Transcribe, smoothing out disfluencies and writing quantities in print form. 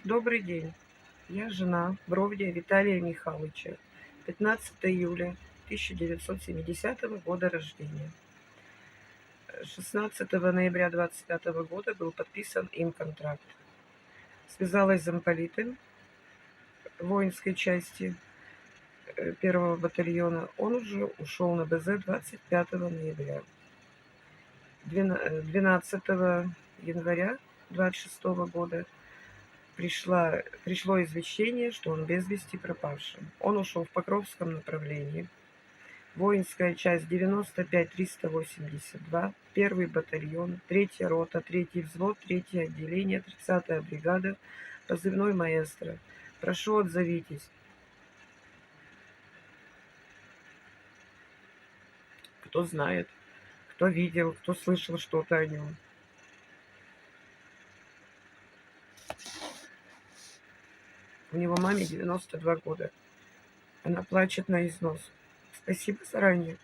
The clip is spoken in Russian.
Добрый день. Я жена Бровдия Виталия Михайловича. 15 июля 1970 года рождения. 16 ноября 25 года был подписан им контракт. Связалась с замполитом воинской части 1 батальона. Он уже ушел на БЗ 25 ноября. 12 января 26 года пришло извещение, что он без вести пропавший. Он ушел в Покровском направлении. Воинская часть 95-382, 1 батальон, 3-я рота, 3-й взвод, 3-е отделение, 30-я бригада, позывной «Маэстро». Прошу, отзовитесь. Кто знает, кто видел, кто слышал что-то о нем. У него маме 92 года. Она плачет на износ. Спасибо заранее.